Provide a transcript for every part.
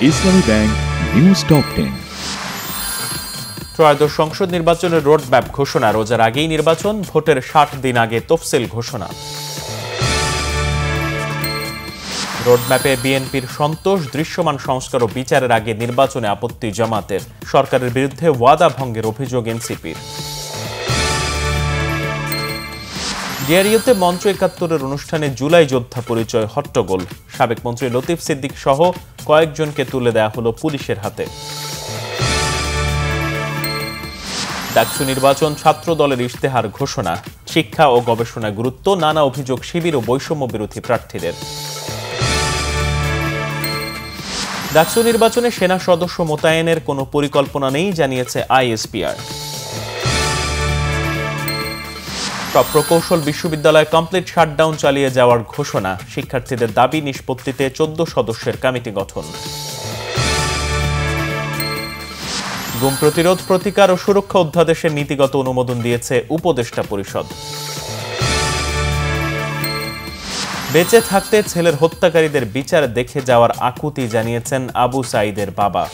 ইসলামী bank news top 10। ত্রয়োদশ সংসদ নির্বাচনের রোডম্যাপ ঘোষণা। রোজার আগেই নির্বাচন, ভোটের 60 দিন আগে তফসিল ঘোষণা। রোডম্যাপে বিএনপির সন্তোষ, দৃশ্যমান সংস্কার ও বিচারের আগে নির্বাচনে আপত্তি জামাতের। সরকারের বিরুদ্ধে ওয়াদা ভঙ্গের অভিযোগ এনসিপির। ডিআরইউতে মঞ্চ ৭১-এর অনুষ্ঠানে জুলাই যোদ্ধা পরিচয় হট্টগোল। সাবেক মন্ত্রী লতিফ সিদ্দিক সহ কয়েকজনকে তুলে দেয়া হলো পুলিশের হাতে। ডাকসু নির্বাচন, ছাত্র দলের ইশতেহার ঘোষণা। শিক্ষা ও গবেষণায় গুরুত্ব, নানা অভিযোগ শিবির ও বৈষম্য বিরোধী প্রার্থীদের। ডাকসু নির্বাচনে সেনা সদস্য মোতায়েনের কোনো পরিকল্পনা নেই জানিয়েছে আইএসপিআর। সব প্রকৌশল বিশ্ববিদ্যালয় কমপ্লিট শাটডাউন চালিয়ে যাওয়ার ঘোষণা। শিক্ষার্থীদের দাবি নিষ্পত্তিতে 14 সদস্যের কমিটি গঠন। গুম প্রতিরোধ, প্রতিকার ও সুরক্ষা অধ্যাদেশের নীতিগত অনুমোদন দিয়েছে উপদেষ্টা পরিষদ। বেঁচে থাকতে ছেলের হত্যাকারীদের বিচার দেখে যাওয়ার আকুতি জানিয়েছেন আবু সাঈদের বাবা।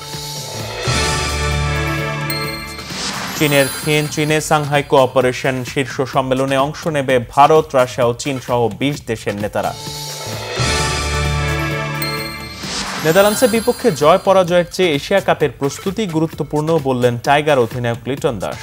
চীনের থিয়েনচিনে সাংহাই কোঅপারেশন শীর্ষ সম্মেলনে অংশ নেবে ভারত, রাশিয়া ও চীন সহ 20 দেশের নেতারা। নেদারল্যান্ডসের বিপক্ষে জয় পরাজয়ের চেয়ে এশিয়া কাপের প্রস্তুতি গুরুত্বপূর্ণ বললেন টাইগার অধিনায়ক লিটন দাস।